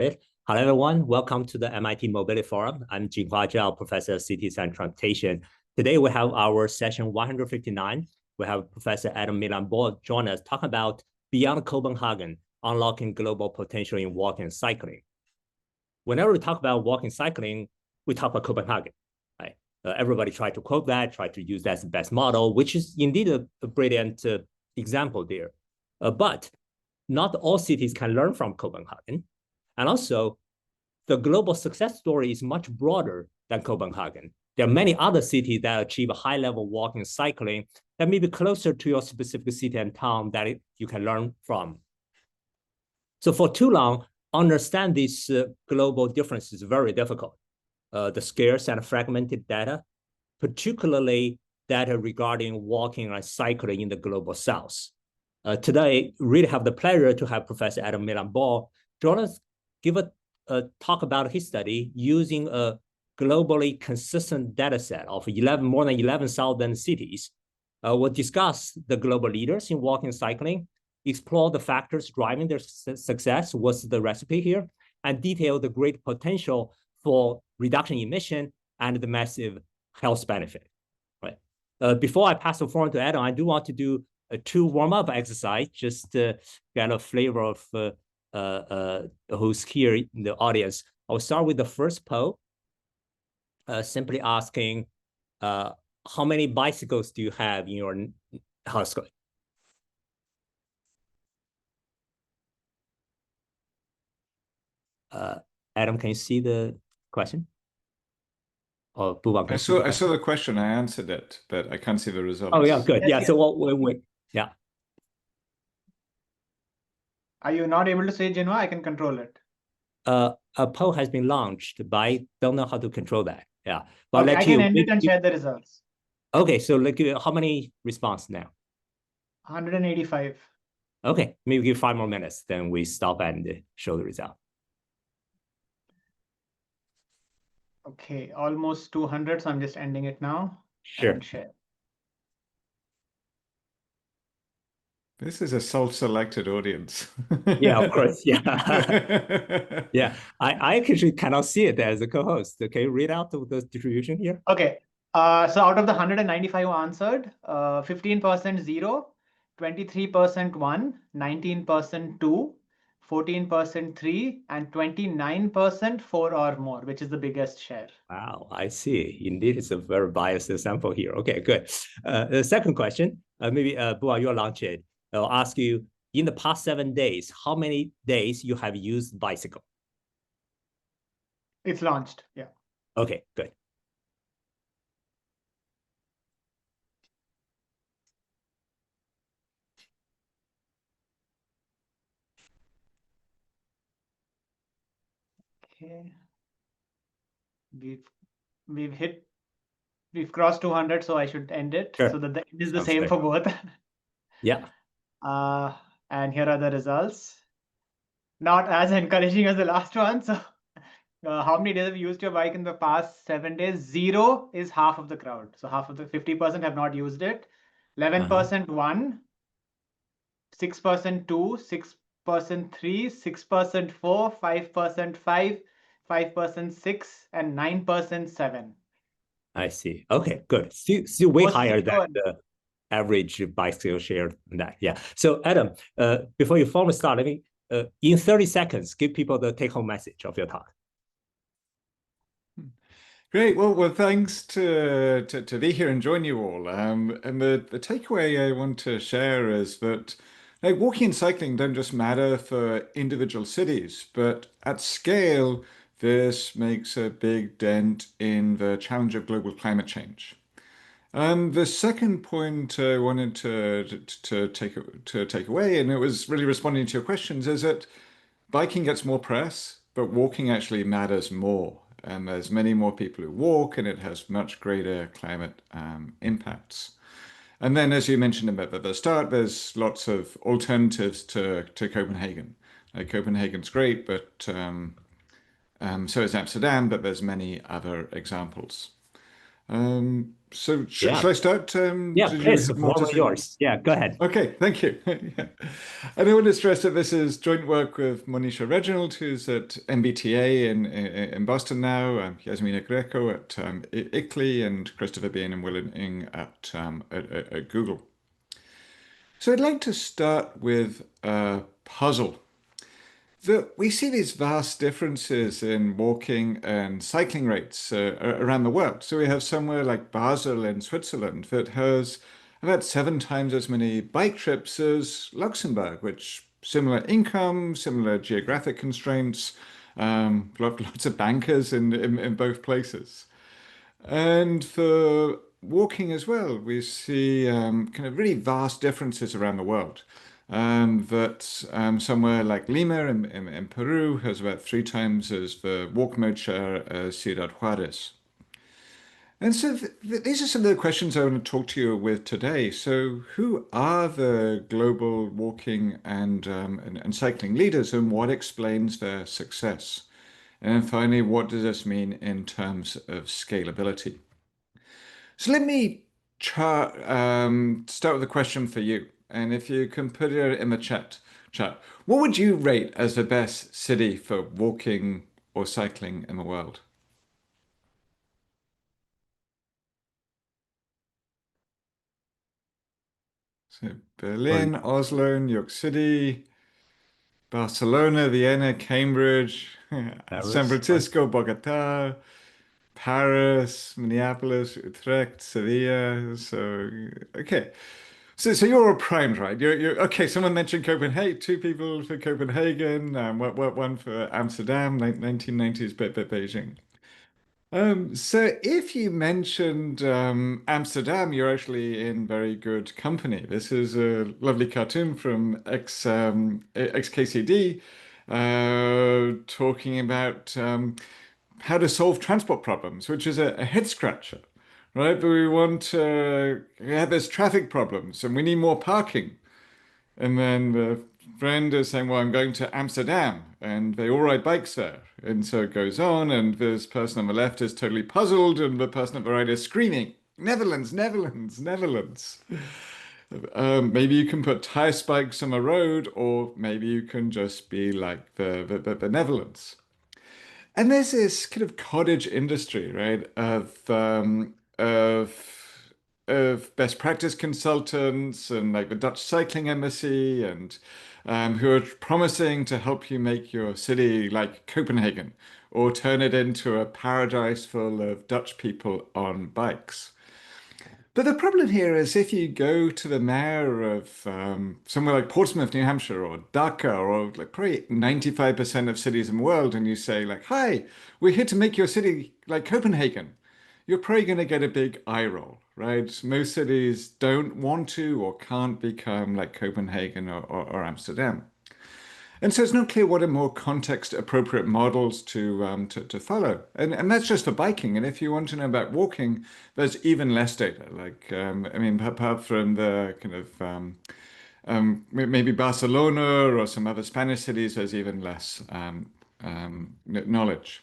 Great. Hello, everyone. Welcome to the MIT Mobility Forum. I'm Jinhua Zhao, Professor of Cities and Transportation. Today, we have our session 159. We have Professor Adam Millard-Ball join us, talking about beyond Copenhagen, unlocking global potential in walking and cycling. Whenever we talk about walking cycling, we talk about Copenhagen, right? Everybody try to quote that, try to use that as the best model, which is indeed a brilliant example there. But not all cities can learn from Copenhagen. And also, the global success story is much broader than Copenhagen. There are many other cities that achieve a high level walking and cycling that may be closer to your specific city and town that you can learn from. So for too long, understand these global differences is very difficult. The scarce and fragmented data, particularly data regarding walking and cycling in the global south. Today, really have the pleasure to have Professor Adam Millard-Ball join us, give a talk about his study using a globally consistent data set of more than 11,000 cities. We'll discuss the global leaders in walking and cycling, explore the factors driving their success, what's the recipe here, and detail the great potential for reduction in emission and the massive health benefit. Right. Before I pass the floor to Adam, I do want to do a 2 warm-up exercise, just to get a flavor of who's here in the audience. I'll start with the first poll, simply asking, how many bicycles do you have in your household? Adam, can you see the question? Or I saw the question. I answered it, but I can't see the results. Oh yeah, good. Yeah. So we'll yeah. Are you not able to say, Jinhua? I can control it. A poll has been launched, but I don't know how to control that. Yeah, but okay, I can end it and share the results. Okay, so how many response now? 185. Okay, maybe give 5 more minutes, then we stop and show the result. Okay, almost 200, so I'm just ending it now. Sure. And share. This is a self-selected audience. Yeah, of course. Yeah. Yeah. I actually cannot see it as a co-host. Can you read out the distribution here? Okay. So out of the 195 who answered, 15% 0, 23% 1, 19% 2, 14% 3, and 29% 4 or more, which is the biggest share. Wow, I see. Indeed, it's a very biased sample here. Okay, good. The second question, maybe Bua, you'll launch it. I'll ask you, in the past 7 days, how many days you have used bicycle? It's launched, yeah. Okay, good. Okay. We've crossed 200, so I should end it. Sure. So that the end is the same for both. Yeah. And here are the results. Not as encouraging as the last one. So how many days have you used your bike in the past 7 days? 0 is half of the crowd. So half of the 50% have not used it. 11% 1, 6% 2, 6% 3, 6% 4, 5% 5, 5% 6, and 9% 7. I see. Okay, good. Still way higher than the average bicycle share. That, yeah. So Adam, before you formally start, let me in 30 seconds give people the take-home message of your talk. Great. Well, thanks to be here and join you all. And the takeaway I want to share is that walking and cycling don't just matter for individual cities, but at scale, this makes a big dent in the challenge of global climate change. The second point I wanted to take away, and it was really responding to your questions, is that biking gets more press, but walking actually matters more. And there's many more people who walk, and it has much greater climate impacts. And then, as you mentioned at the start, there's lots of alternatives to Copenhagen. Copenhagen's great, but so is Amsterdam, but there's many other examples. So Yeah. shall I start? Yeah, Did you please, the have more floor to is say? yours. Yeah, go ahead. Okay, thank you. Yeah. And I want to stress that this is joint work with Monisha Reginald, who's at MBTA in Boston now, Yasmina Greco at ICLEI, and Christopher Bean and Willen Ng at Google. So I'd like to start with a puzzle. We see these vast differences in walking and cycling rates around the world. So we have somewhere like Basel in Switzerland that has about 7 times as many bike trips as Luxembourg, which similar income, similar geographic constraints, lots of bankers in both places. And for walking as well, we see kind of really vast differences around the world. Somewhere like Lima in Peru has about 3 times as the walk mode share as Ciudad Juarez. And so these are some of the questions I want to talk to you with today. So who are the global walking and cycling leaders, and what explains their success? And then finally, what does this mean in terms of scalability? So let me start with a question for you. And if you can put it in the chat, what would you rate as the best city for walking or cycling in the world? So Berlin, Oslo, New York City, Barcelona, Vienna, Cambridge, San Paris, right? Francisco, Bogotá, Paris, Minneapolis, Utrecht, Sevilla. So, okay. So you're all primed, right? You're okay. Someone mentioned Copenhagen. 2 people for Copenhagen. One for Amsterdam, 1990s, Beijing. So if you mentioned Amsterdam, you're actually in very good company. This is a lovely cartoon from XKCD talking about how to solve transport problems, which is a head scratcher, right? But we have this traffic problems and we need more parking. And then the friend is saying, well, I'm going to Amsterdam and they all ride bikes there. And so it goes on, and this person on the left is totally puzzled, and the person at the right is screaming, Netherlands, Netherlands, Netherlands. Maybe you can put tire spikes on the road, or maybe you can just be like the Netherlands. And there's this kind of cottage industry, right, of best practice consultants and like the Dutch Cycling Embassy and who are promising to help you make your city like Copenhagen or turn it into a paradise full of Dutch people on bikes. But the problem here is if you go to the mayor of somewhere like Portsmouth, New Hampshire, or Dhaka, or like probably 95% of cities in the world, and you say like, "Hi, we're here to make your city like Copenhagen," you're probably going to get a big eye roll, right? Most cities don't want to or can't become like Copenhagen or Amsterdam. And so it's not clear what are more context appropriate models to follow. And that's just for biking. And if you want to know about walking, there's even less data. Like, I mean, apart from the kind of maybe Barcelona or some other Spanish cities, there's even less knowledge.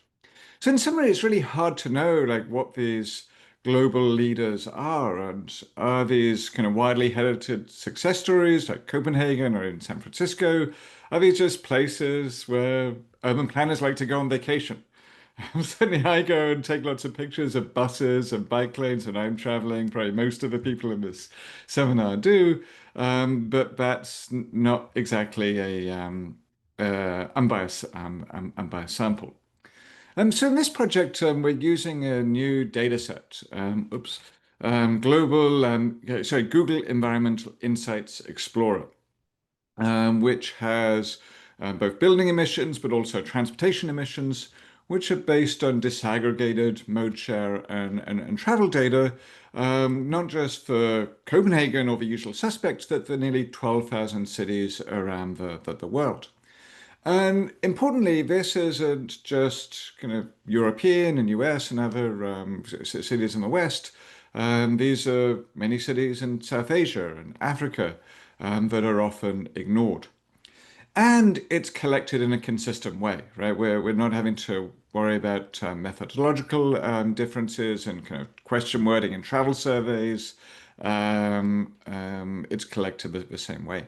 So in summary, it's really hard to know like what these global leaders are, and are these kind of widely heralded success stories like Copenhagen or in San Francisco? Are these just places where urban planners like to go on vacation? Certainly, I go and take lots of pictures of buses and bike lanes when I'm traveling. Probably most of the people in this seminar do, but that's not exactly a unbiased sample. So in this project, we're using a new data set. Google Environmental Insights Explorer, which has both building emissions, but also transportation emissions, which are based on disaggregated mode share and travel data, not just for Copenhagen or the usual suspects, but for nearly 12,000 cities around the world. And importantly, this isn't just kind of European and US and other cities in the West. These are many cities in South Asia and Africa that are often ignored. And it's collected in a consistent way, right? We're not having to worry about methodological differences and kind of question wording in travel surveys. It's collected the same way.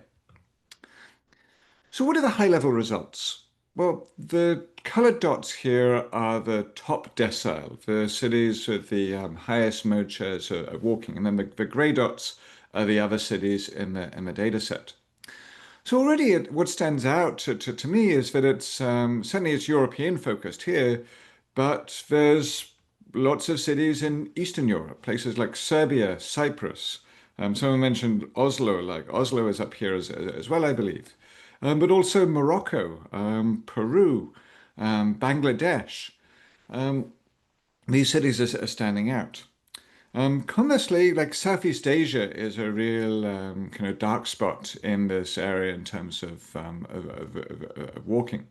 So what are the high-level results? Well, the colored dots here are the top decile, the cities with the highest mode shares of walking, and then the gray dots are the other cities in the data set. So already what stands out to me is that it's certainly it's European focused here, but there's lots of cities in Eastern Europe, places like Serbia, Cyprus. Someone mentioned Oslo, like Oslo is up here as well, I believe. But also Morocco, Peru, Bangladesh. These cities are standing out. Conversely, like Southeast Asia is a real kind of dark spot in this area in terms of walking.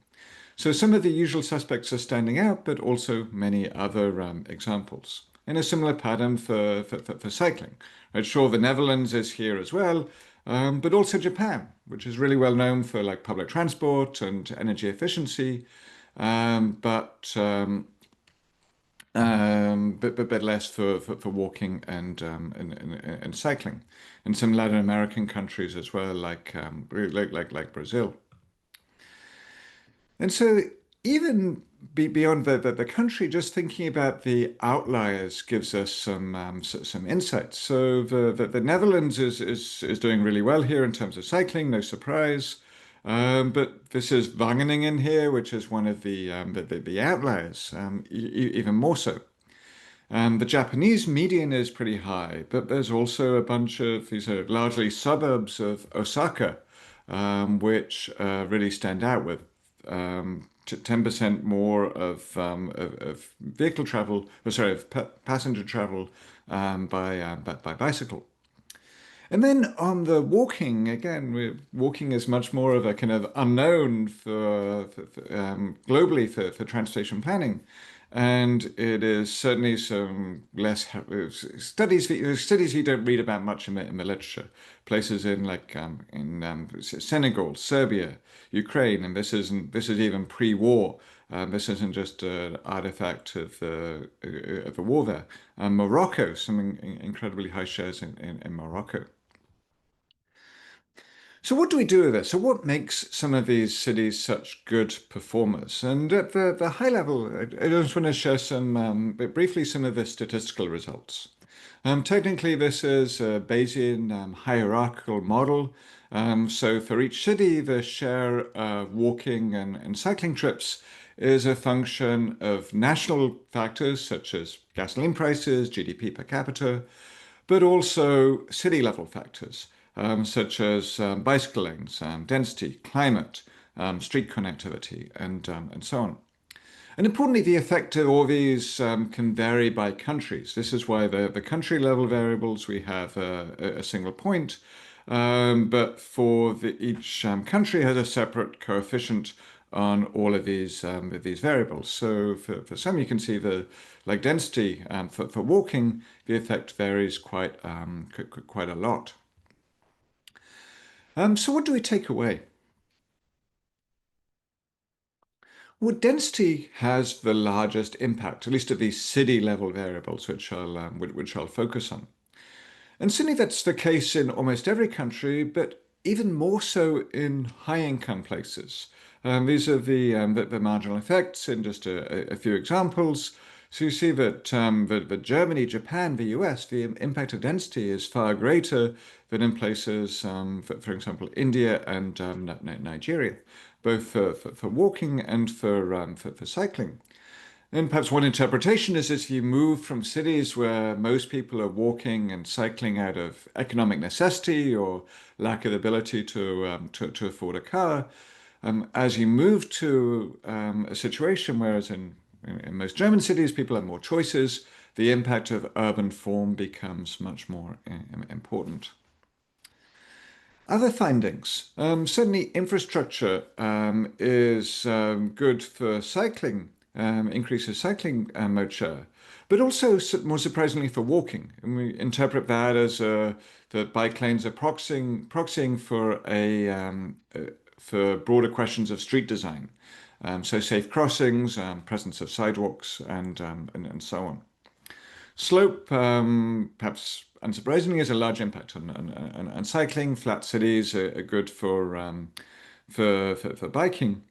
So some of the usual suspects are standing out, but also many other examples. In a similar pattern for cycling. Right? Sure, the Netherlands is here as well, but also Japan, which is really well known for like public transport and energy efficiency, but less for walking and cycling, and some Latin American countries as well, like Brazil. And so even beyond the country, just thinking about the outliers gives us some insights. So the Netherlands is doing really well here in terms of cycling, no surprise. But this is Wageningen here, which is one of the outliers, even more so. The Japanese median is pretty high, but there's also a bunch of these are largely suburbs of Osaka, which really stand out with 10% more of vehicle travel, or sorry, of passenger travel by bicycle. And then on the walking, again, walking is much more of a kind of unknown globally for transportation planning. And it is certainly some less studies you don't read about much in the literature. Places in like in Senegal, Serbia, Ukraine, and this is even pre-war. This isn't just an artifact of the war there. Morocco, some incredibly high shares in Morocco. So what do we do with this? So what makes some of these cities such good performers? And at the high level, I just want to share briefly some of the statistical results. Technically, this is a Bayesian hierarchical model. So for each city, the share of walking and cycling trips is a function of national factors such as gasoline prices, GDP per capita, but also city level factors. Such as bicycle lanes, density, climate, street connectivity, and so on. And importantly, the effect of all these can vary by countries. This is why the country level variables, we have a single point, but for each country has a separate coefficient on all of these variables. So for some, you can see the like density for walking, the effect varies quite a lot. So what do we take away? Well, density has the largest impact, at least of these city level variables, which I'll focus on. And certainly that's the case in almost every country, but even more so in high income places. These are the marginal effects in just a few examples. So you see that Germany, Japan, the US, the impact of density is far greater than in places, for example, India and Nigeria, both for walking and for cycling. And perhaps one interpretation is if you move from cities where most people are walking and cycling out of economic necessity or lack of ability to afford a car, as you move to a situation whereas in most German cities, people have more choices, the impact of urban form becomes much more important. Other findings. Certainly infrastructure is good for cycling, increases cycling mode share, but also more surprisingly for walking. And we interpret that as that bike lanes are proxying for broader questions of street design. So safe crossings, presence of sidewalks, and so on. Slope, perhaps unsurprisingly, has a large impact on cycling. Flat cities are good for biking.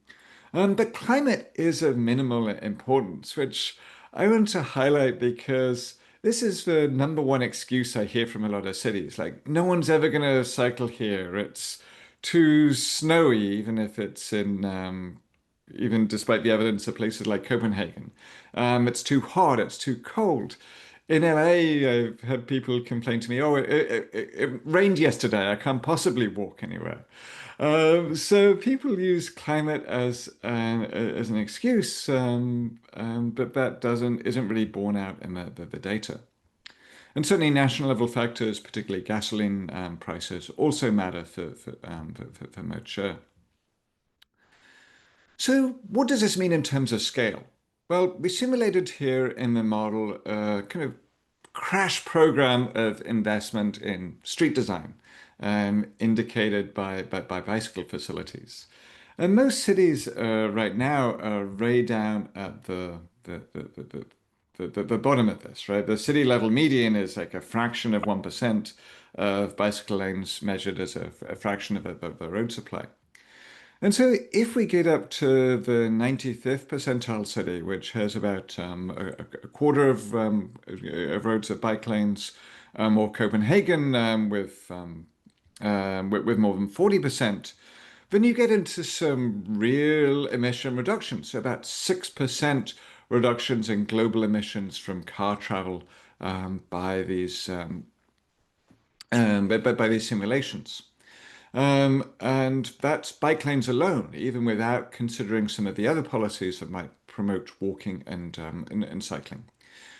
But climate is of minimal importance, which I want to highlight because this is the number one excuse I hear from a lot of cities. Like, no one's ever going to cycle here. It's too snowy, even if it's even despite the evidence of places like Copenhagen. It's too hot, it's too cold. In LA, I've had people complain to me, oh, it rained yesterday. I can't possibly walk anywhere. So people use climate as an excuse, but that isn't really borne out in the data. And certainly national level factors, particularly gasoline prices, also matter for mode share. So what does this mean in terms of scale? Well, we simulated here in the model a kind of crash program of investment in street design, indicated by bicycle facilities. And most cities right now are way down at the bottom of this, right? The city level median is like a fraction of 1% of bicycle lanes measured as a fraction of the road supply. And so if we get up to the 95th percentile city, which has about a quarter of roads of bike lanes, or Copenhagen with more than 40%, then you get into some real emission reductions. So about 6% reductions in global emissions from car travel by these simulations. And that's bike lanes alone, even without considering some of the other policies that might promote walking and cycling.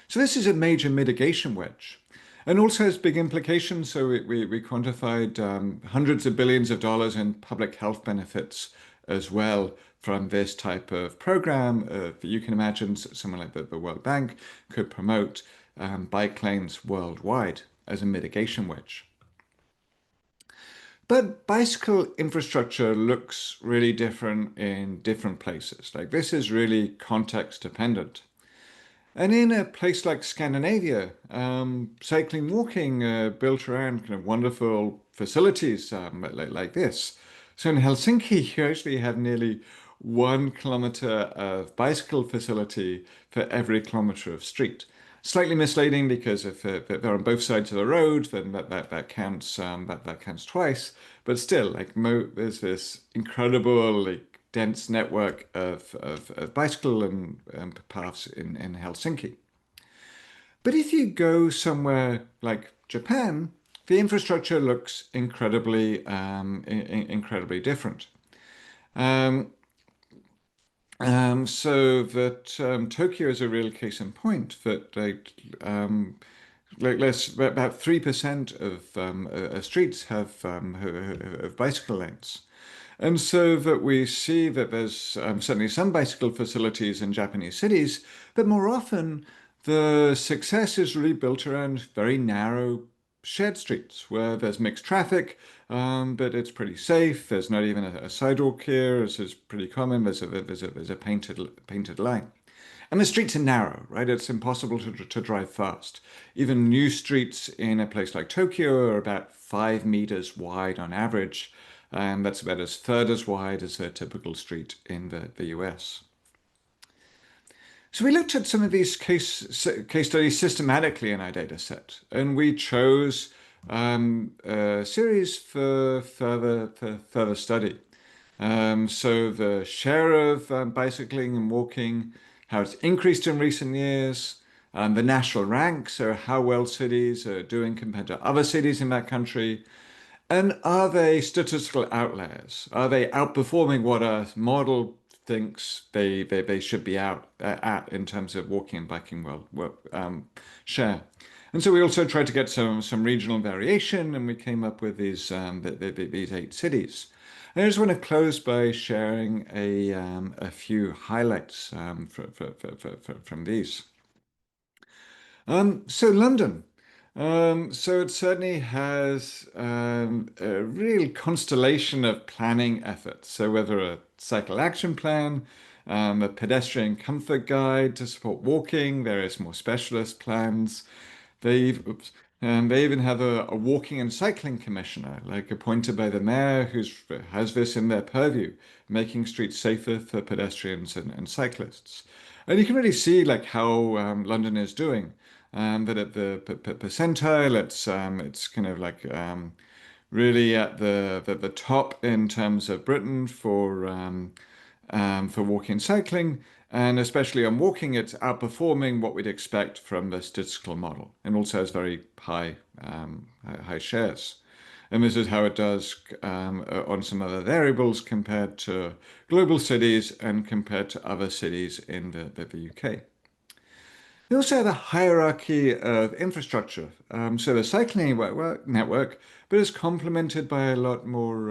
So this is a major mitigation wedge, and also has big implications. So we quantified hundreds of billions of dollars in public health benefits as well from this type of program. You can imagine someone like the World Bank could promote bike lanes worldwide as a mitigation wedge. But bicycle infrastructure looks really different in different places. Like, this is really context dependent. And in a place like Scandinavia, cycling, walking built around kind of wonderful facilities like this. So in Helsinki, you actually have nearly 1 kilometer of bicycle facility for every kilometer of street. Slightly misleading because if they're on both sides of the road, then that counts twice. But still, like, there's this incredible, like, dense network of bicycle and paths in Helsinki. But if you go somewhere like Japan, the infrastructure looks incredibly different. So that Tokyo is a real case in point that about 3% of streets have bicycle lanes. And so that we see that there's certainly some bicycle facilities in Japanese cities, but more often the success is really built around very narrow shared streets where there's mixed traffic, but it's pretty safe. There's not even a sidewalk here. This is pretty common. There's a painted line. And the streets are narrow, right? It's impossible to drive fast. Even new streets in a place like Tokyo are about 5 meters wide on average. And that's about a third as wide as a typical street in the US. So we looked at some of these case studies systematically in our data set, and we chose a series for further study. So the share of bicycling and walking, how it's increased in recent years, the national rank, so how well cities are doing compared to other cities in that country, and are they statistical outliers? Are they outperforming what a model thinks they should be out at in terms of walking and biking share? And so we also tried to get some regional variation, and we came up with these 8 cities. And I just want to close by sharing a few highlights from these. So London. So it certainly has a real constellation of planning efforts. So whether a cycle action plan, a pedestrian comfort guide to support walking, various more specialist plans. They even have a walking and cycling commissioner, like appointed by the mayor, who has this in their purview, making streets safer for pedestrians and cyclists. And you can really see like how London is doing. That at the percentile, it's kind of like really at the top in terms of Britain for walking and cycling, and especially on walking, it's outperforming what we'd expect from the statistical model, and also has very high shares. And this is how it does on some other variables compared to global cities and compared to other cities in the UK. They also have a hierarchy of infrastructure. So the cycling network, but is complemented by a lot more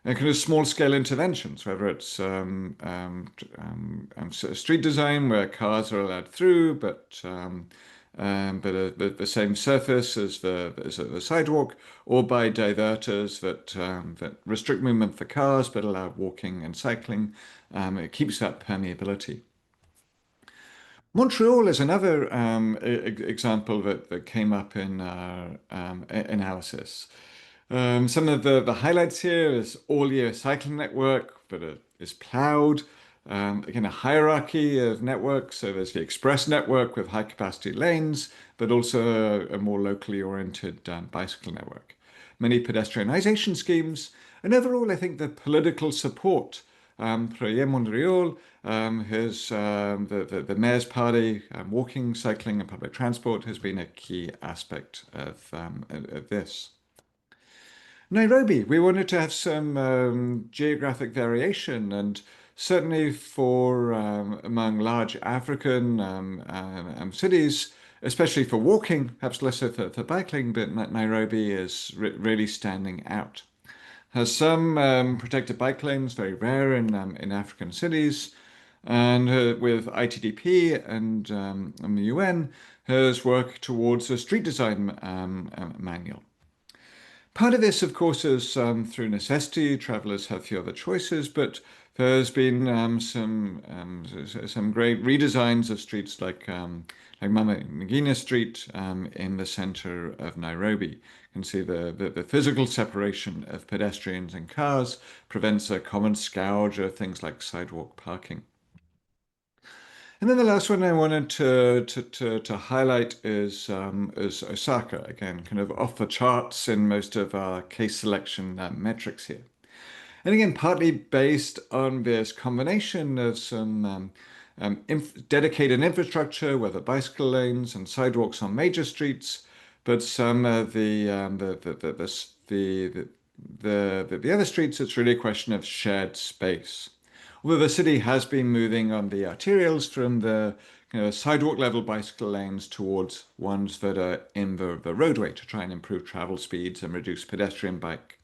kind of small-scale interventions, whether it's street design where cars are allowed through, but the same surface as the sidewalk, or by diverters that restrict movement for cars but allow walking and cycling. It keeps that permeability. Montreal is another example that came up in our analysis. Some of the highlights here is all-year cycling network that is plowed. Again, a hierarchy of networks. So there's the express network with high-capacity lanes, but also a more locally oriented bicycle network. Many pedestrianisation schemes. And overall, I think the political support Projet Montreal, the mayor's party, walking, cycling, and public transport has been a key aspect of this. Nairobi, we wanted to have some geographic variation, and certainly for among large African cities, especially for walking, perhaps less so for biking, but Nairobi is really standing out. Has some protected bike lanes, very rare in African cities, and with ITDP and the UN has worked towards a street design manual. Part of this, of course, is through necessity. Travelers have few other choices, but there's been some great redesigns of streets like Mama Ngina Street in the center of Nairobi. You can see the physical separation of pedestrians and cars prevents a common scourge of things like sidewalk parking. And then the last one I wanted to highlight is Osaka, again, kind of off the charts in most of our case selection metrics here. And again, partly based on this combination of some dedicated infrastructure, whether bicycle lanes and sidewalks on major streets, but some of the other streets, it's really a question of shared space. Although the city has been moving on the arterials from the sidewalk level bicycle lanes towards ones that are in the roadway to try and improve travel speeds and reduce pedestrian bike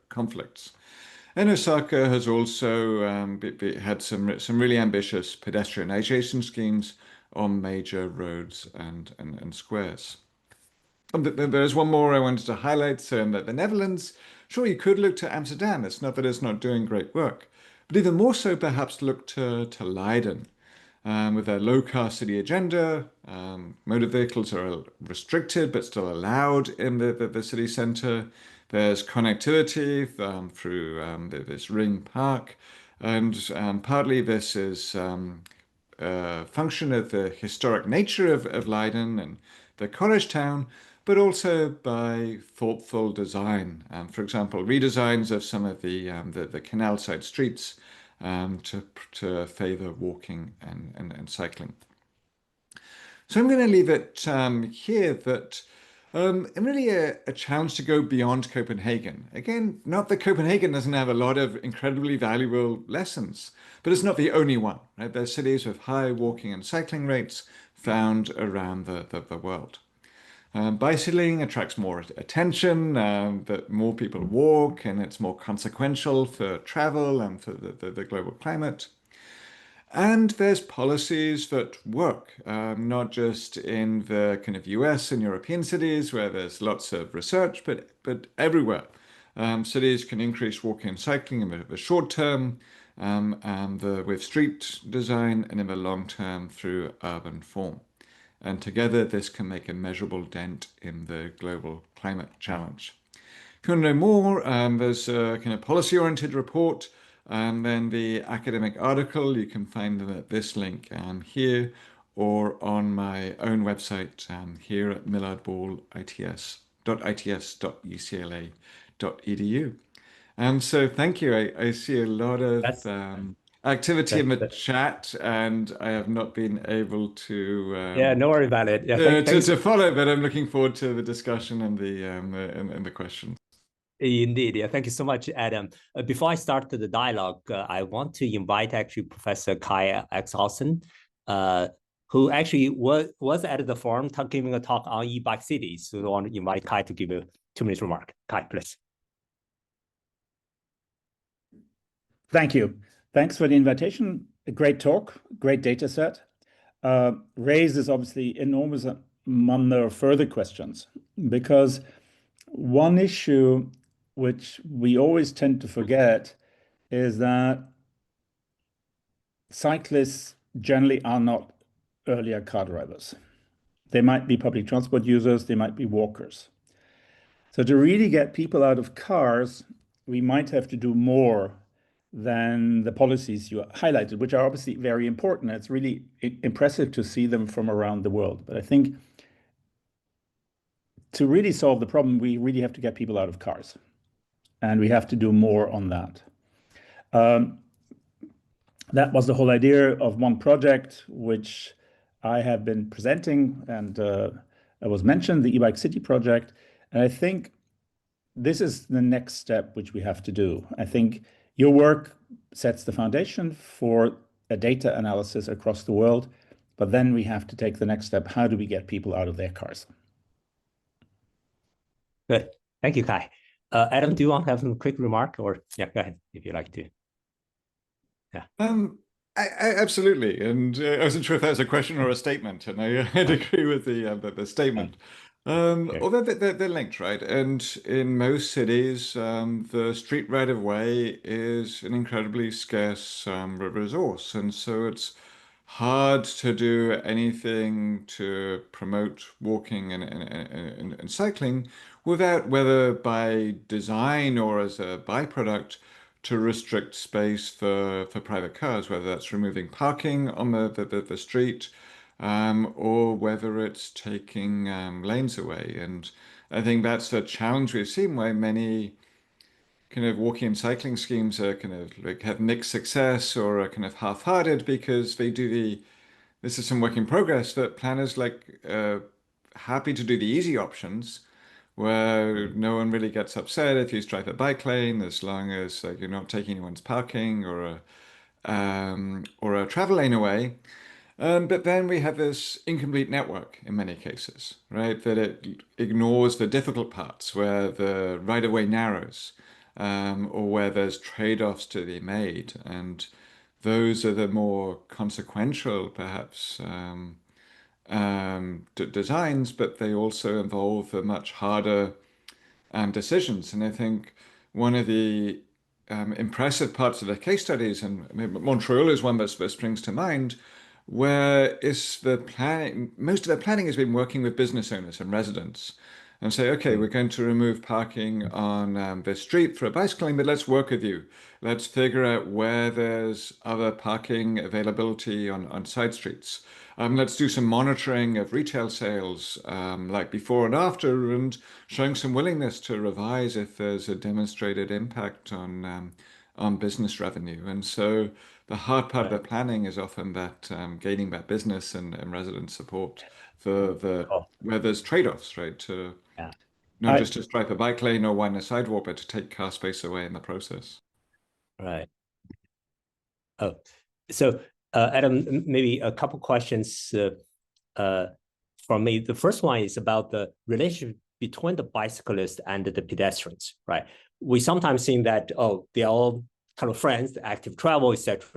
conflicts. And Osaka has also had some really ambitious pedestrianization schemes on major roads and squares. There's one more I wanted to highlight. So in the Netherlands, sure, you could look to Amsterdam. It's not that it's not doing great work. But even more so, perhaps look to Leiden with their low-car city agenda. Motor vehicles are restricted but still allowed in the city centre. There's connectivity through this ring park, and partly this is a function of the historic nature of Leiden and the college town, but also by thoughtful design. For example, redesigns of some of the canal side streets to favor walking and cycling. So I'm going to leave it here that really a challenge to go beyond Copenhagen. Again, not that Copenhagen doesn't have a lot of incredibly valuable lessons, but it's not the only one. Right? There's cities with high walking and cycling rates found around the world. Bicycling attracts more attention, that more people walk, and it's more consequential for travel and for the global climate. And there's policies that work, not just in the kind of US and European cities where there's lots of research, but everywhere. Cities can increase walking and cycling in the short term, with street design, and in the long term through urban form. And together, this can make a measurable dent in the global climate challenge. If you want to know more, there's a kind of policy-oriented report, and then the academic article. You can find them at this link here, or on my own website here at Millard-Ball its.ucla.edu. So thank you. I see a lot of activity in the chat, and I have not been able to yeah, no worry about it. Yeah, to follow, but I'm looking forward to the discussion and the questions. Indeed. Yeah, thank you so much, Adam. Before I start the dialogue, I want to invite actually Professor Kai Axelsen, who actually was at the forum giving a talk on e-bike cities. So I want to invite Kai to give a 2-minute remark. Kai, please. Thank you. Thanks for the invitation. A great talk, great data set. Raises obviously enormous number of further questions, because one issue which we always tend to forget is that cyclists generally are not earlier car drivers. They might be public transport users, they might be walkers. So to really get people out of cars, we might have to do more than the policies you highlighted, which are obviously very important. It's really impressive to see them from around the world. But I think to really solve the problem, we really have to get people out of cars. And we have to do more on that. That was the whole idea of one project, which I have been presenting, and it was mentioned, the e-bike city project. And I think this is the next step which we have to do. I think your work sets the foundation for a data analysis across the world, but then we have to take the next step. How do we get people out of their cars? Good. Thank you, Kai. Adam, do you want to have a quick remark, or yeah, go ahead if you like to. Yeah. I absolutely, and I wasn't sure if that was a question or a statement, and I'd agree with the statement. Although they're linked, right? And in most cities, the street right of way is an incredibly scarce resource, and so it's hard to do anything to promote walking and cycling without, whether by design or as a byproduct, to restrict space for private cars, whether that's removing parking on the street, or whether it's taking lanes away. And I think that's the challenge we've seen, where many kind of walking and cycling schemes are kind of like have mixed success or are kind of half-hearted, because they do this is some work in progress, that planners happy to do the easy options, where no one really gets upset if you strike a bike lane, as long as you're not taking anyone's parking or a travel lane away. But then we have this incomplete network in many cases, right? That it ignores the difficult parts, where the right-of-way narrows, or where there's trade-offs to be made. And those are the more consequential, perhaps, designs, but they also involve the much harder decisions. And I think one of the impressive parts of the case studies, and Montreal is one that springs to mind, where is the planning, most of the planning has been working with business owners and residents and say, okay, we're going to remove parking on this street for a bicycle lane, but let's work with you. Let's figure out where there's other parking availability on side streets. Let's do some monitoring of retail sales, like before and after, and showing some willingness to revise if there's a demonstrated impact on business revenue. And so the hard part of the planning is often that gaining that business and resident support for where there's trade-offs, right? To not just to stripe a bike lane or widen a sidewalk, but to take car space away in the process. Right. Oh, so Adam, maybe a couple questions from me. The first one is about the relationship between the bicyclist and the pedestrians, right? We sometimes think that, oh, they're all kind of friends, active travel, etc.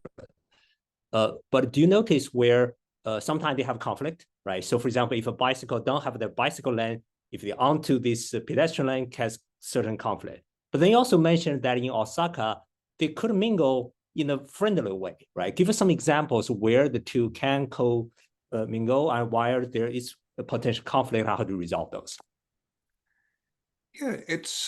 But do you notice where sometimes they have conflict, right? So for example, if a bicycle don't have their bicycle lane, if they're onto this pedestrian lane, has certain conflict. But then you also mentioned that in Osaka, they could mingle in a friendly way, right? Give us some examples where the two can mingle and where there is a potential conflict, how to resolve those. Yeah, it's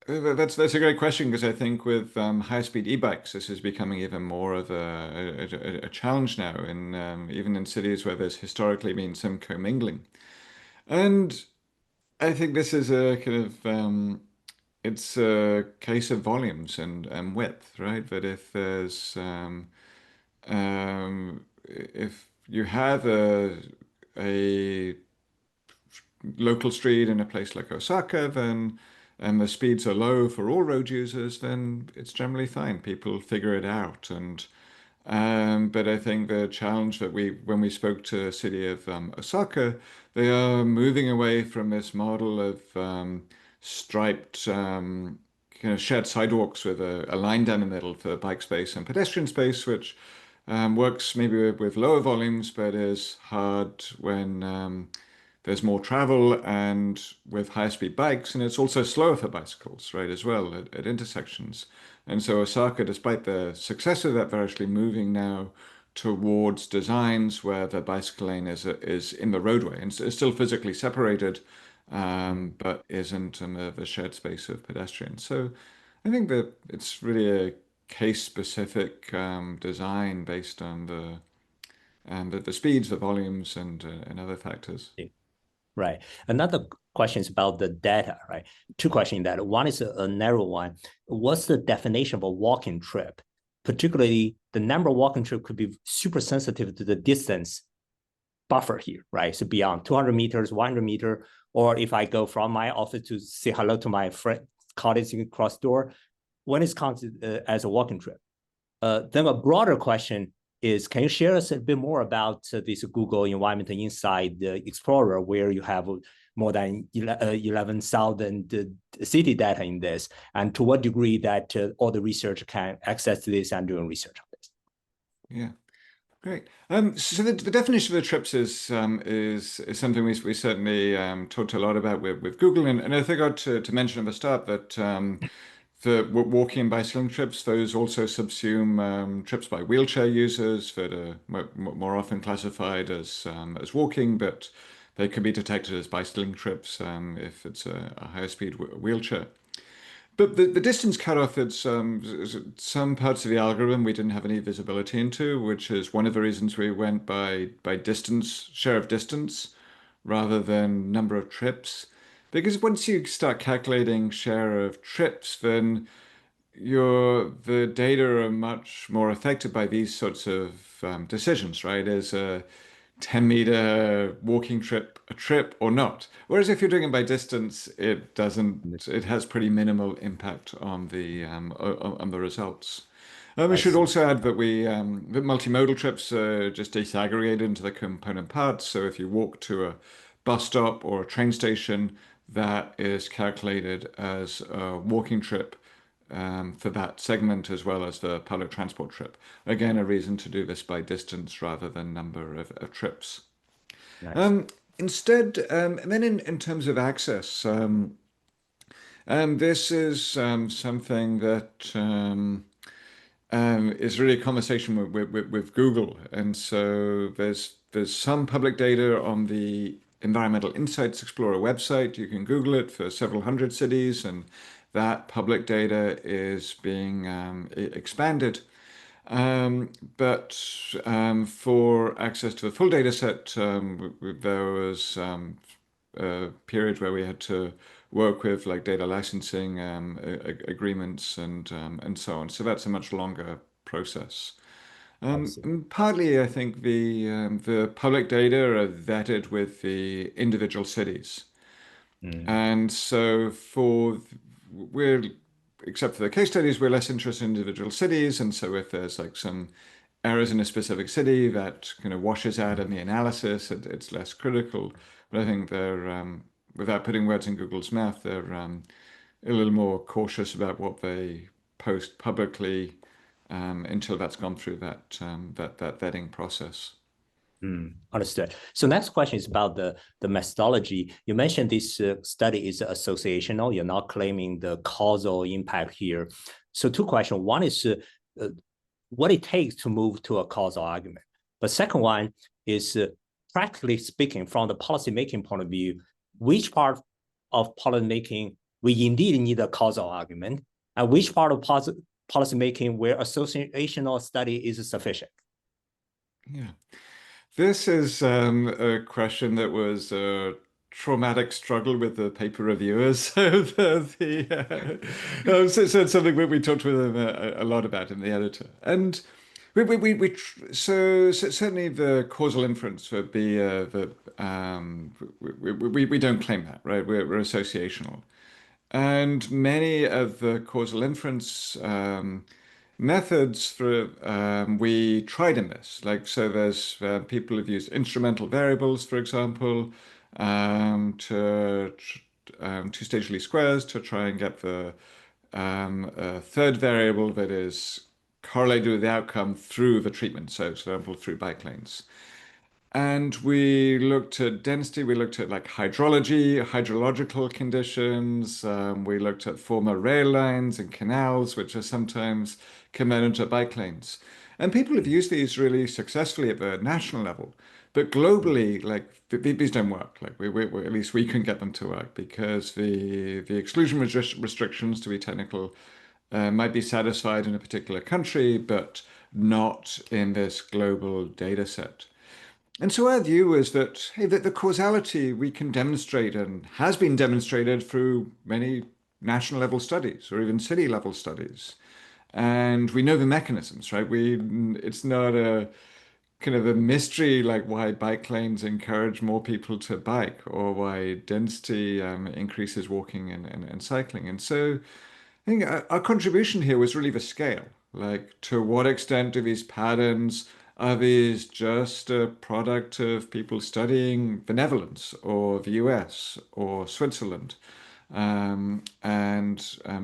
that's a great question, because I think with high-speed e-bikes, this is becoming even more of a challenge now, in even in cities where there's historically been some commingling. And I think this is a kind of it's a case of volumes and width, right? That if there's if you have a local street in a place like Osaka, then and the speeds are low for all road users, then it's generally fine. People figure it out. And but I think the challenge that when we spoke to the city of Osaka, they are moving away from this model of striped kind of shared sidewalks with a line down the middle for bike space and pedestrian space, which works maybe with lower volumes, but is hard when there's more travel and with high-speed bikes, and it's also slower for bicycles, right, as well at intersections. And so Osaka, despite the success of that, they're actually moving now towards designs where the bicycle lane is in the roadway and it's still physically separated, but isn't in the shared space of pedestrians. So I think that it's really a case-specific design based on the speeds, the volumes, and other factors. Right. Another question is about the data, right? Two questions in that. One is a narrow one. What's the definition of a walking trip? Particularly, the number of walking trip could be super sensitive to the distance buffer here, right? So beyond 200 meters, 100 meters, or if I go from my office to say hello to my friend, colleagues across door, when it's counted as a walking trip? Then a broader question is, can you share us a bit more about this Google Environment Insight Explorer, where you have more than 11,000 city data in this, and to what degree that all the research can access this and doing research on this? Yeah, great. So the definition of the trips is something we certainly talked a lot about with Google, and I forgot to mention at the start that the walking and bicycling trips, those also subsume trips by wheelchair users that are more often classified as walking, but they can be detected as bicycling trips if it's a higher speed wheelchair. But the distance cutoff, it's some parts of the algorithm we didn't have any visibility into, which is one of the reasons we went by distance, share of distance, rather than number of trips. Because once you start calculating share of trips, then the data are much more affected by these sorts of decisions, right? Is a 10-meter walking trip a trip or not? Whereas if you're doing it by distance, it doesn't. It has pretty minimal impact on the results. We should also add that that multimodal trips are just disaggregated into the component parts. So if you walk to a bus stop or a train station, that is calculated as a walking trip for that segment, as well as the public transport trip. Again, a reason to do this by distance rather than number of trips. Nice. Instead, and then in terms of access, this is something that is really a conversation with Google. And so there's some public data on the Environmental Insights Explorer website. You can Google it for several hundred cities, and that public data is being expanded. But for access to the full data set, there was a period where we had to work with like data licensing agreements and so on. So that's a much longer process. Partly, I think the public data are vetted with the individual cities. And so except for the case studies, we're less interested in individual cities. And so if there's like some errors in a specific city, that kind of washes out in the analysis, it's less critical. But I think they're, without putting words in Google's mouth, they're a little more cautious about what they post publicly until that's gone through that vetting process. Understood. So next question is about the methodology. You mentioned this study is associational. You're not claiming the causal impact here. So two questions. One is, what it takes to move to a causal argument. But second one is practically speaking, from the policymaking point of view, which part of policymaking we indeed need a causal argument, and which part of policymaking where associational study is sufficient? Yeah, this is a question that was a traumatic struggle with the paper reviewers. So so it's something we talked with them a lot about in the editor. And so certainly the causal inference would be we don't claim that, right? We're associational. And many of the causal inference methods for we tried in this. Like, so there's people have used instrumental variables, for example, to two-stage least squares to try and get the third variable that is correlated with the outcome through the treatment. So, for example, through bike lanes. And we looked at density, we looked at like hydrology, hydrological conditions, we looked at former rail lines and canals, which are sometimes converted to bike lanes. And people have used these really successfully at the national level. But globally, like these don't work. Like at least we couldn't get them to work because the exclusion restrictions, to be technical, might be satisfied in a particular country, but not in this global data set. And so our view is that, hey, that the causality we can demonstrate and has been demonstrated through many national level studies or even city level studies. And we know the mechanisms, right? It's not a kind of a mystery like why bike lanes encourage more people to bike or why density increases walking and cycling. And so I think our contribution here was really the scale. Like, to what extent do these patterns, are these just a product of people studying the Netherlands or the US or Switzerland, and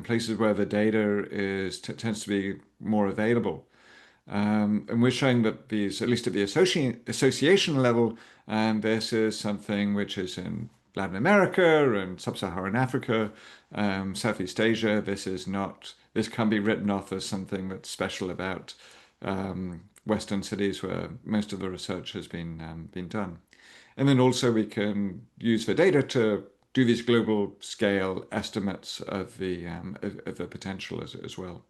places where the data tends to be more available? And we're showing that these, at least at the association level, this is something which is in Latin America and Sub-Saharan Africa, Southeast Asia. This can be written off as something that's special about Western cities where most of the research has been done. And then also we can use the data to do these global scale estimates of the potential as well.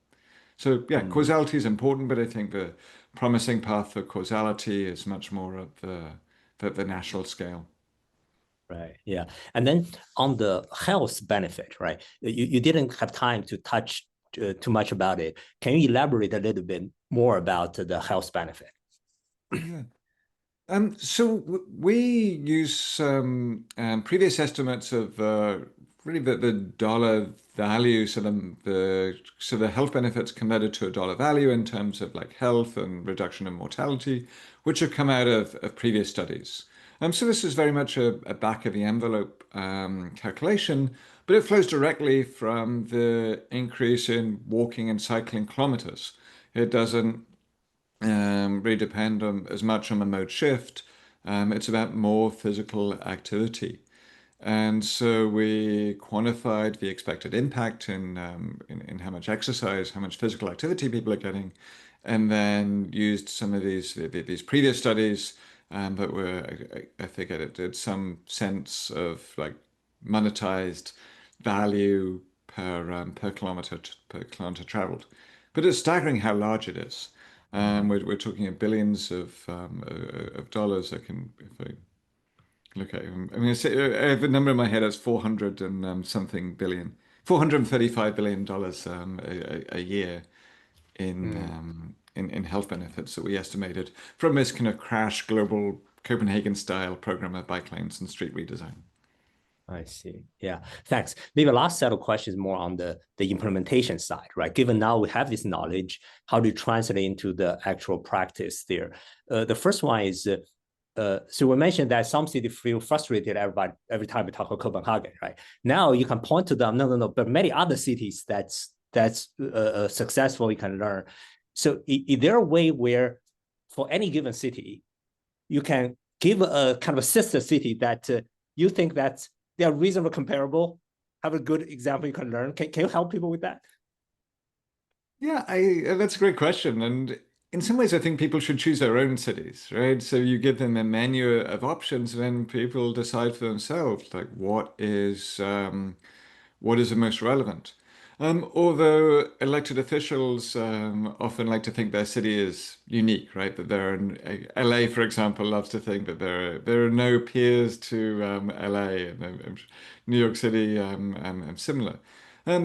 So yeah, causality is important, but I think the promising path for causality is much more at the national scale. Right. Yeah. And then on the health benefit, right? You didn't have time to touch too much about it. Can you elaborate a little bit more about the health benefit? Yeah. So we use some previous estimates of really the dollar value, so the health benefits converted to a dollar value in terms of like health and reduction in mortality, which have come out of previous studies. So this is very much a back of the envelope calculation, but it flows directly from the increase in walking and cycling kilometers. It doesn't really depend on as much on a mode shift. It's about more physical activity. And so we quantified the expected impact in how much exercise, how much physical activity people are getting, and then used some of these previous studies that were, I think it did some sense of like monetized value per kilometer traveled. But it's staggering how large it is. We're talking of billions of dollars. If I look at it, I mean, I have a number in my head. It's 400 and something billion, $435 billion a year in health benefits that we estimated from this kind of crash global Copenhagen style program of bike lanes and street redesign. I see. Yeah, thanks. Maybe the last set of questions more on the implementation side, right? Given now we have this knowledge, how do you translate into the actual practice there? The first one is, so we mentioned that some cities feel frustrated every time we talk about Copenhagen, right? Now you can point to them, no, but many other cities that's successful, you can learn. So is there a way where for any given city, you can give a kind of a sister city that you think that they are reasonably comparable, have a good example you can learn? Can you help people with that? Yeah, that's a great question. And in some ways, I think people should choose their own cities, right? So you give them a menu of options, and then people decide for themselves, like what is the most relevant. Although elected officials often like to think their city is unique, right? That there are LA, for example, loves to think that there are no peers to LA, and New York City and similar.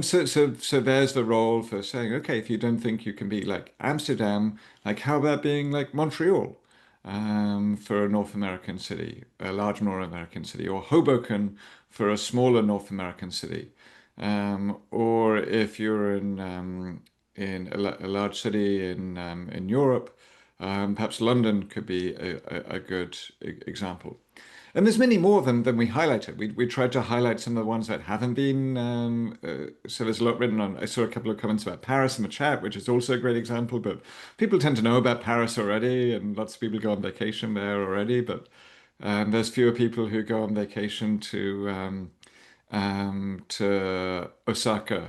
So there's the role for saying, okay, if you don't think you can be like Amsterdam, like how about being like Montreal? For a North American city, a large North American city, or Hoboken for a smaller North American city. Or if you're in a large city in Europe, perhaps London could be a good example. And there's many more than we highlighted. We tried to highlight some of the ones that haven't been. So there's a lot written on. I saw a couple of comments about Paris in the chat, which is also a great example. But people tend to know about Paris already, and lots of people go on vacation there already. But there's fewer people who go on vacation to Osaka,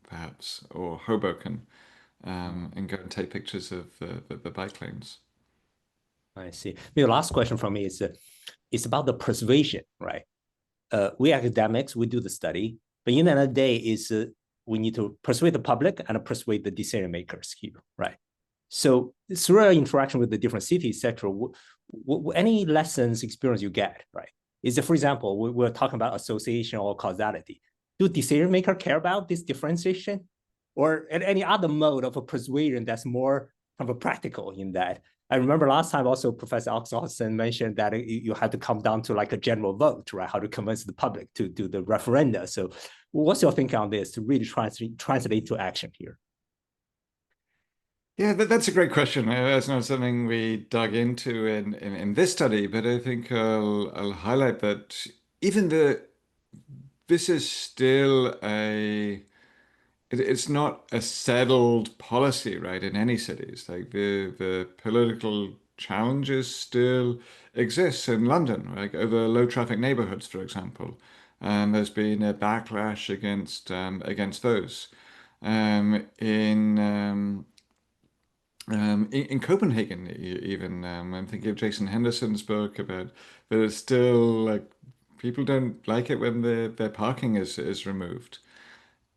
perhaps, or Hoboken, and go and take pictures of the bike lanes. I see. The last question from me is it's about the persuasion, right? We academics, we do the study, but in the end of the day, we need to persuade the public and persuade the decision makers here, right? So through our interaction with the different cities, etc., any lessons, experience you get, right? Is it, for example, we're talking about association or causality. Do decision makers care about this differentiation, or any other mode of a persuasion that's more kind of practical in that? I remember last time also Professor Oxelson mentioned that you had to come down to like a general vote, right? How to convince the public to do the referenda. So what's your thinking on this to really translate to action here? Yeah, that's a great question. That's not something we dug into in this study, but I think I'll highlight that even this is still it's not a settled policy, right, in any cities. Like the political challenges still exist in London, like over low traffic neighborhoods, for example. There's been a backlash against those. In Copenhagen, even I'm thinking of Jason Henderson's book about that. It's still like people don't like it when their parking is removed.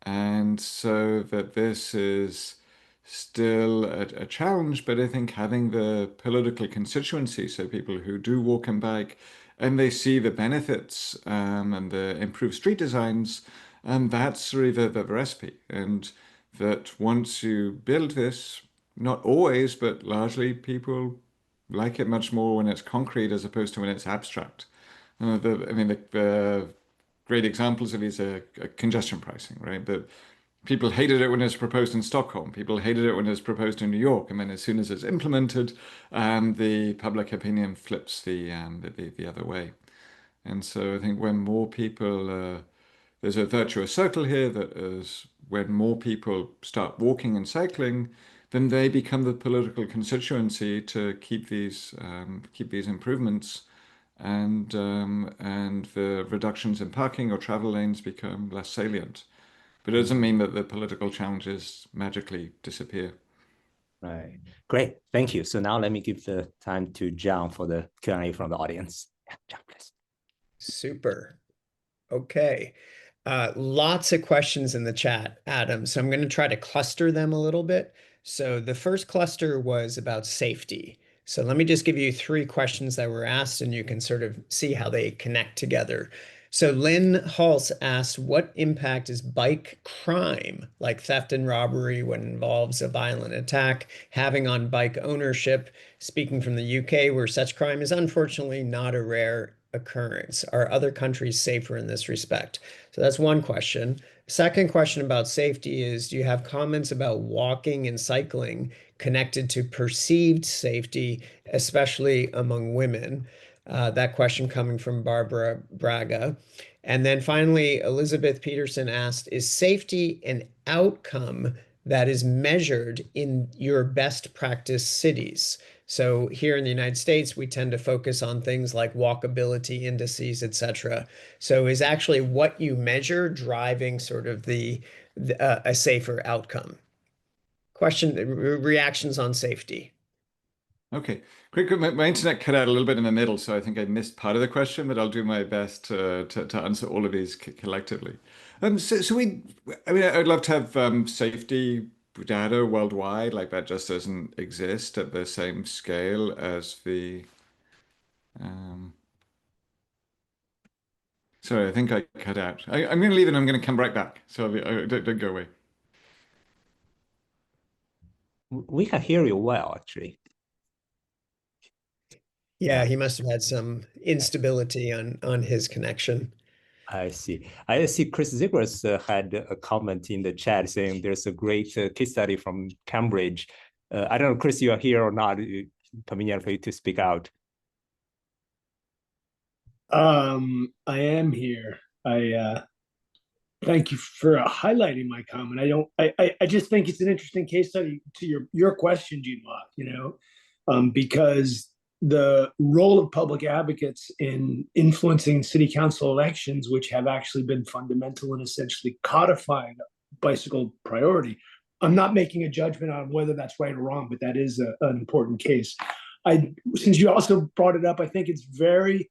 And so that this is still a challenge, but I think having the political constituency, so people who do walk and bike, and they see the benefits and the improved street designs, and that's really the recipe. And that once you build this, not always, but largely, people like it much more when it's concrete as opposed to when it's abstract. The great examples of these are congestion pricing, right? That people hated it when it was proposed in Stockholm. People hated it when it was proposed in New York, and then as soon as it's implemented, the public opinion flips the other way. And so I think when more people, there's a virtuous circle here that is when more people start walking and cycling, then they become the political constituency to keep these improvements, and the reductions in parking or travel lanes become less salient. But it doesn't mean that the political challenges magically disappear. Right. Great. Thank you. So now let me give the time to John for the Q&A from the audience. Yeah, John, please. Super. Okay. Lots of questions in the chat, Adam. So I'm going to try to cluster them a little bit. So the first cluster was about safety. So let me just give you 3 questions that were asked, and you can sort of see how they connect together. So Lynn Hulse asked, what impact is bike crime, like theft and robbery when it involves a violent attack, having on bike ownership? Speaking from the UK, where such crime is unfortunately not a rare occurrence. Are other countries safer in this respect? So that's one question. Second question about safety is, do you have comments about walking and cycling connected to perceived safety, especially among women? That question coming from Barbara Braga. And then finally, Elizabeth Peterson asked, is safety an outcome that is measured in your best practice cities? So here in the United States, we tend to focus on things like walkability indices, et cetera. So is actually what you measure driving sort of a safer outcome? reactions on safety. Okay, great. My internet cut out a little bit in the middle, so I think I missed part of the question, but I'll do my best to answer all of these collectively. I mean, I'd love to have safety data worldwide, like that just doesn't exist at the same scale as the. Um, sorry, I think I cut out. I'm going to leave and I'm going to come right back. So don't go away. We can hear you well, actually. Yeah, he must have had some instability on his connection. I see. I see Chris Ziegler's had a comment in the chat saying there's a great case study from Cambridge. I don't know, Chris, you are here or not? Convenient for you to speak out. I am here. I thank you for highlighting my comment. I just think it's an interesting case study to your question, Jean-Marc, because the role of public advocates in influencing city council elections, which have actually been fundamental in essentially codifying bicycle priority. I'm not making a judgment on whether that's right or wrong, but that is an important case. Since you also brought it up, I think it's very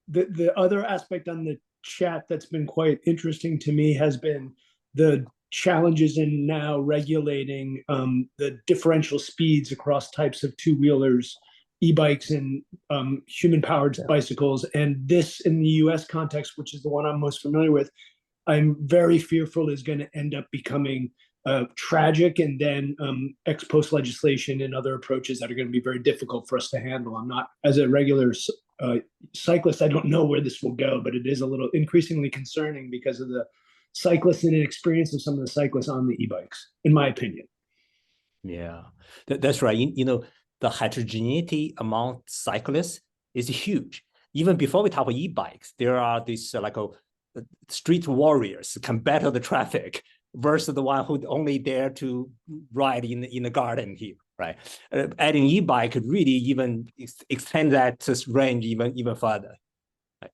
the other aspect on the chat that's been quite interesting to me has been the challenges in now regulating the differential speeds across types of two-wheelers, e-bikes, and human-powered bicycles. And this, in the US context, which is the one I'm most familiar with, I'm very fearful is going to end up becoming tragic, and then ex post legislation and other approaches that are going to be very difficult for us to handle. I'm not, as a regular cyclist, I don't know where this will go, but it is a little increasingly concerning because of the cyclists and inexperience of some of the cyclists on the e-bikes, in my opinion. Yeah, that's right. The heterogeneity among cyclists is huge. Even before we talk about e-bikes, there are these street warriors can battle the traffic versus the one who only dare to ride in the garden here, right? Adding e-bike could really even extend that range even further. Right.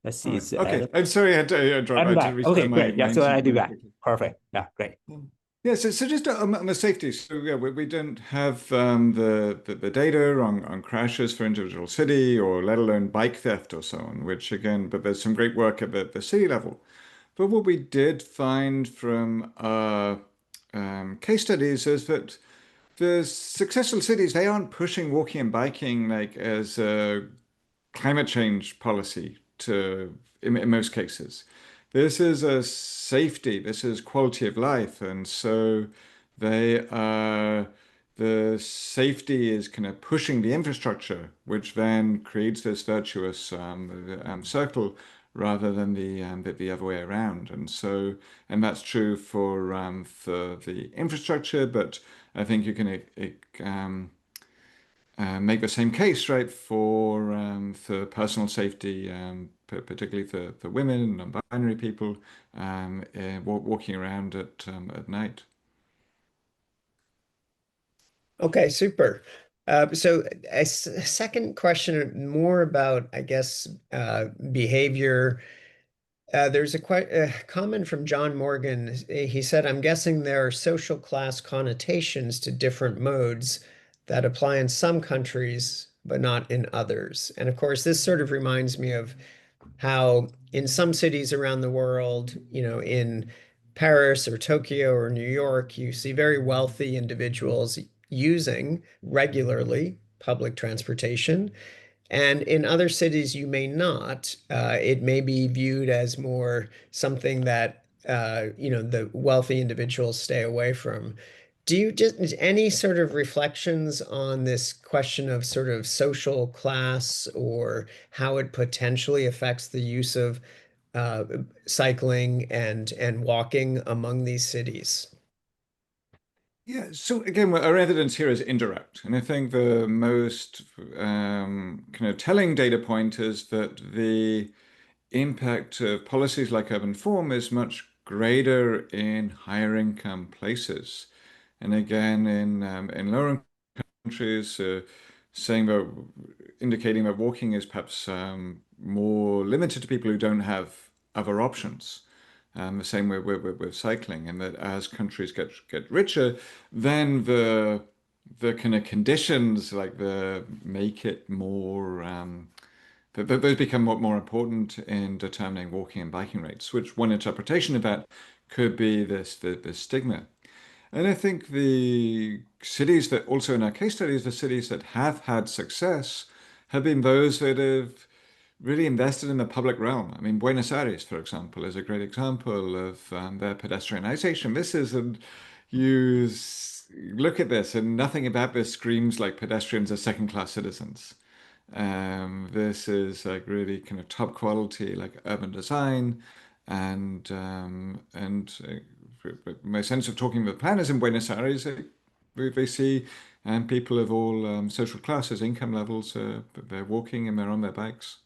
Let's see. Right. Okay, I'm sorry I had to drop out. Okay, great. Yeah, so I do that. Perfect. Yeah, great. Yeah, so just on the safety, so yeah, we don't have the data on crashes for individual city, or let alone bike theft or so on, which again, but there's some great work at the city level. But what we did find from our case studies is that the successful cities, they aren't pushing walking and biking like as a climate change policy in most cases. This is a safety, this is quality of life. And so the safety is kind of pushing the infrastructure, which then creates this virtuous circle rather than the other way around. And that's true for the infrastructure, but I think you can make the same case, right, for personal safety, particularly for women and non-binary people walking around at night. Okay, super. So a second question, more about, I guess, behavior. There's a comment from John Morgan. He said, I'm guessing there are social class connotations to different modes that apply in some countries, but not in others. And of course, this sort of reminds me of how in some cities around the world, in Paris or Tokyo or New York, you see very wealthy individuals using regularly public transportation. And in other cities, you may not. It may be viewed as more something that, the wealthy individuals stay away from. Do you just any sort of reflections on this question of sort of social class, or how it potentially affects the use of cycling and walking among these cities? Yeah, so again, our evidence here is indirect. And I think the most kind of telling data point is that the impact of policies like urban form is much greater in higher income places. And again, in lower income countries, indicating that walking is perhaps more limited to people who don't have other options. The same way with cycling, and that as countries get richer, then the kind of conditions like the make it more those become more important in determining walking and biking rates, which one interpretation of that could be the stigma. And I think the cities that also in our case studies, the cities that have had success have been those that have really invested in the public realm. I mean, Buenos Aires, for example, is a great example of their pedestrianization. This is, and look at this, and nothing about this screams like pedestrians are second-class citizens. This is like really kind of top quality, like urban design, and my sense of talking with planners in Buenos Aires, they see people of all social classes, income levels, they're walking and they're on their bikes.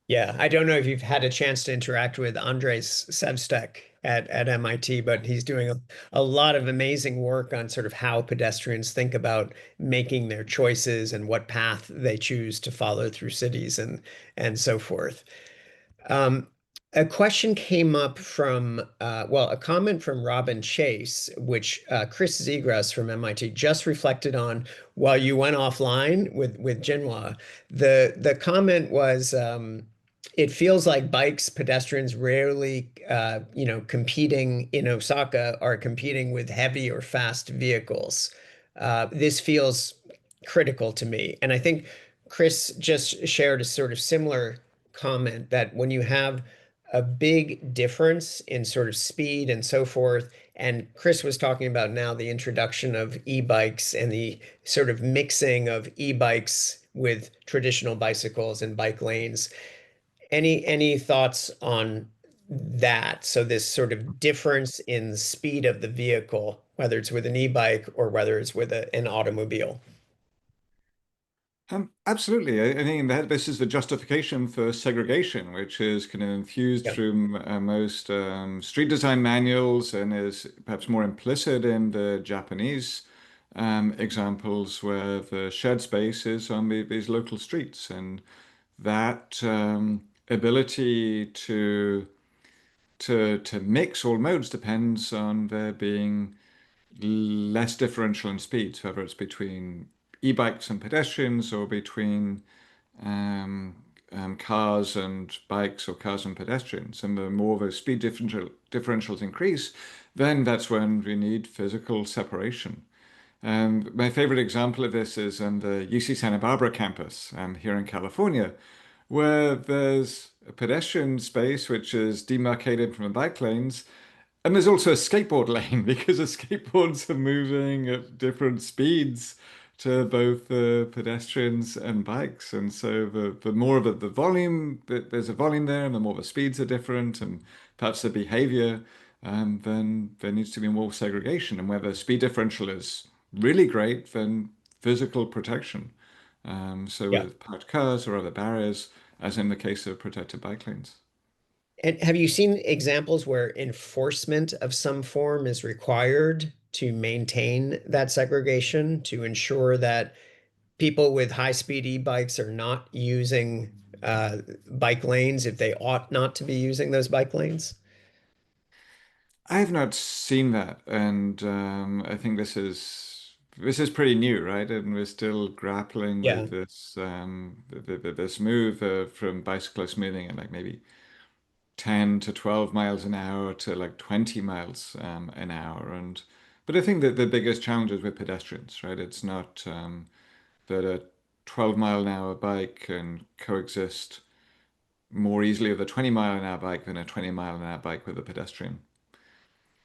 Yeah, I don't know if you've had a chance to interact with Andres Sevstek at MIT, but he's doing a lot of amazing work on sort of how pedestrians think about making their choices and what path they choose to follow through cities and so forth. A question came up from, well, a comment from Robin Chase, which Chris Zegras from MIT just reflected on while you went offline with Jinhua. The comment was, it feels like bikes, pedestrians rarely, competing in Osaka are competing with heavy or fast vehicles. This feels critical to me. And I think Chris just shared a sort of similar comment that when you have a big difference in sort of speed and so forth, and Chris was talking about now the introduction of e-bikes and the sort of mixing of e-bikes with traditional bicycles and bike lanes. Any thoughts on that? So this sort of difference in the speed of the vehicle, whether it's with an e-bike or whether it's with an automobile. Absolutely. I think that this is the justification for segregation, which is kind of infused through most street design manuals and is perhaps more implicit in the Japanese examples where the shared space is on these local streets. And that ability to mix all modes depends on there being less differential in speeds, whether it's between e-bikes and pedestrians or between cars and bikes or cars and pedestrians. And the more those speed differentials increase, then that's when we need physical separation. My favorite example of this is on the UC Santa Barbara campus here in California, where there's a pedestrian space which is demarcated from the bike lanes. And there's also a skateboard lane because the skateboards are moving at different speeds to both the pedestrians and bikes. And so the more of the volume, there's a volume there, and the more the speeds are different and perhaps the behavior, then there needs to be more segregation. And where the speed differential is really great, then physical protection. With parked cars or other barriers, as in the case of protected bike lanes. And have you seen examples where enforcement of some form is required to maintain that segregation, to ensure that people with high-speed e-bikes are not using bike lanes if they ought not to be using those bike lanes? I have not seen that, and I think this is pretty new, right? And we're still grappling with this this move from bicyclists moving at like maybe 10 to 12 miles an hour to like 20 miles an hour. But I think that the biggest challenge is with pedestrians, right? It's not that a 12-mile-an-hour bike can coexist more easily with a 20-mile-an-hour bike than a 20-mile-an-hour bike with a pedestrian.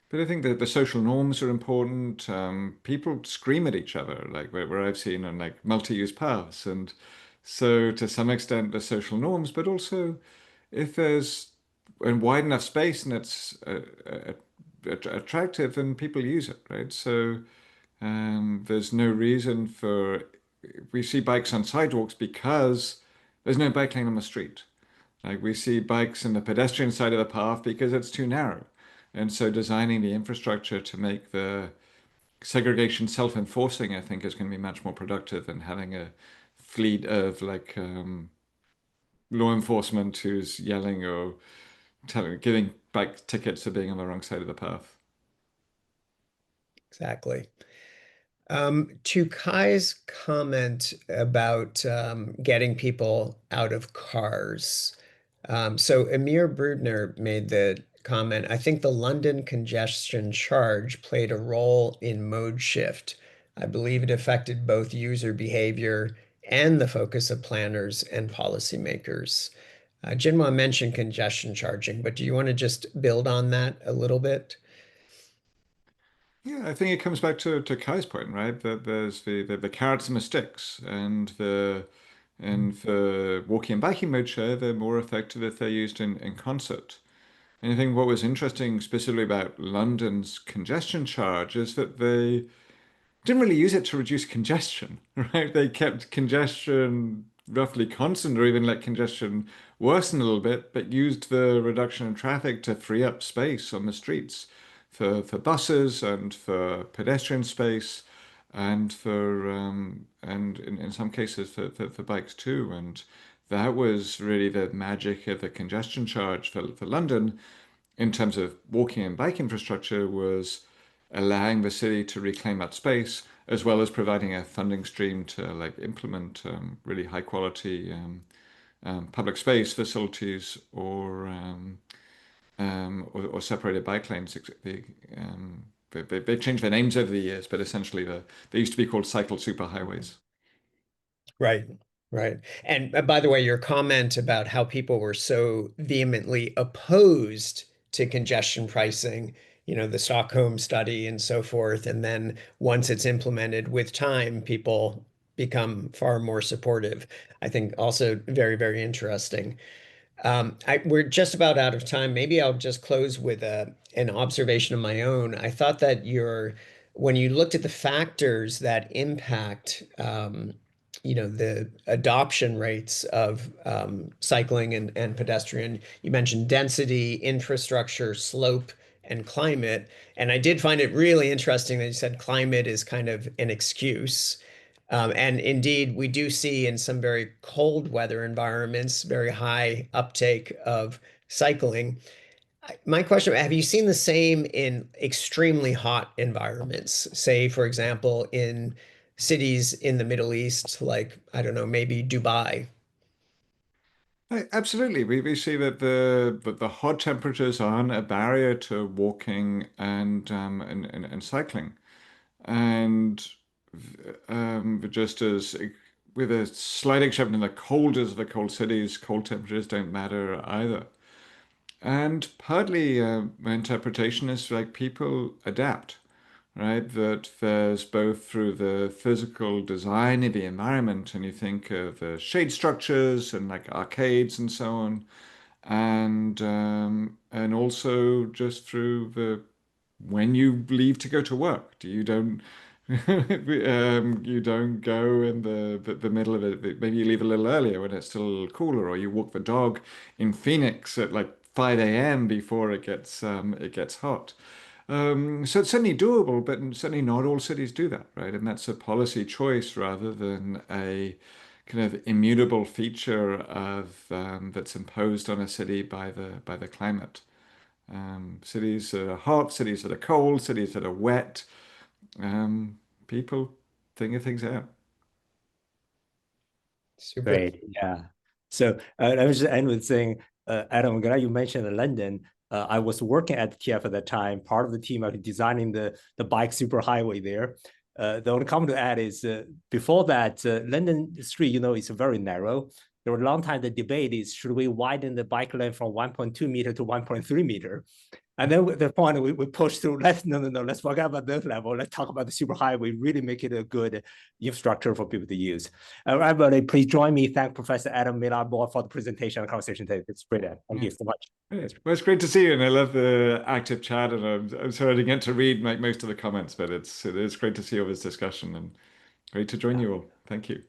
But I think that the social norms are important. People scream at each other, like where I've seen on like multi-use paths. And so to some extent, the social norms, but also if there's a wide enough space and it's attractive, then people use it, right? So there's no reason we see bikes on sidewalks because there's no bike lane on the street. Like we see bikes in the pedestrian side of the path because it's too narrow. And so designing the infrastructure to make the segregation self-enforcing, I think, is going to be much more productive than having a fleet of like law enforcement who's yelling or giving bike tickets for being on the wrong side of the path. Exactly. To Kai's comment about getting people out of cars. So Amir Brudner made the comment, I think the London congestion charge played a role in mode shift. I believe it affected both user behavior and the focus of planners and policymakers. Jinhua mentioned congestion charging, but do you want to just build on that a little bit? Yeah, I think it comes back to Kai's point, right? That there's the carrots and the sticks, and for walking and biking mode share, they're more effective if they're used in concert. And I think what was interesting specifically about London's congestion charge is that they didn't really use it to reduce congestion, right? They kept congestion roughly constant or even let congestion worsen a little bit, but used the reduction in traffic to free up space on the streets for buses and for pedestrian space and and in some cases for bikes too. And that was really the magic of the congestion charge for London in terms of walking and bike infrastructure, was allowing the city to reclaim that space, as well as providing a funding stream to like implement really high quality public space facilities or separated bike lanes. They've changed their names over the years, but essentially they used to be called cycle superhighways. Right, right. And by the way, your comment about how people were so vehemently opposed to congestion pricing, the Stockholm study and so forth, and then once it's implemented with time, people become far more supportive. I think also very, very interesting. We're just about out of time. Maybe I'll just close with an observation of my own. I thought that when you looked at the factors that impact, the adoption rates of cycling and pedestrian, you mentioned density, infrastructure, slope, and climate. And I did find it really interesting that you said climate is kind of an excuse. And indeed, we do see in some very cold weather environments, very high uptake of cycling. My question, have you seen the same in extremely hot environments? Say, for example, in cities in the Middle East, like, I don't know, maybe Dubai. Absolutely. We see that the hot temperatures aren't a barrier to walking and cycling. And just as with a slight exception in the coldest of the cold cities, cold temperatures don't matter either. And partly my interpretation is like people adapt, right? That there's both through the physical design of the environment, and you think of the shade structures and like arcades and so on, and also just through the when you leave to go to work. You don't you don't go in the middle of it. Maybe you leave a little earlier when it's still a little cooler, or you walk the dog in Phoenix at like 5 a.m. before it gets hot. So it's certainly doable, but certainly not all cities do that, right? And that's a policy choice rather than a kind of immutable feature of that's imposed on a city by the climate. Cities that are hot, cities that are cold, cities that are wet, people figure things out. Super. Great. Yeah. So I was just end with saying, Adam, I'm glad you mentioned London. I was working at TF at that time, part of the team of designing the bike superhighway there. The only comment to add is before that, London Street, is very narrow. There were a long time the debate is, should we widen the bike lane from 1.2 meter to 1.3 meter? And then at the point we pushed through, no, let's forget about this level. Let's talk about the superhighway, really make it a good infrastructure for people to use. Everybody, please join me. Thank Professor Adam Millard-Ball for the presentation and conversation today. It's brilliant. Thank you so much. Well, it's great to see you, and I love the active chat. And I'm sorry I didn't get to read most of the comments, but it's great to see all this discussion, and great to join you all. Thank you.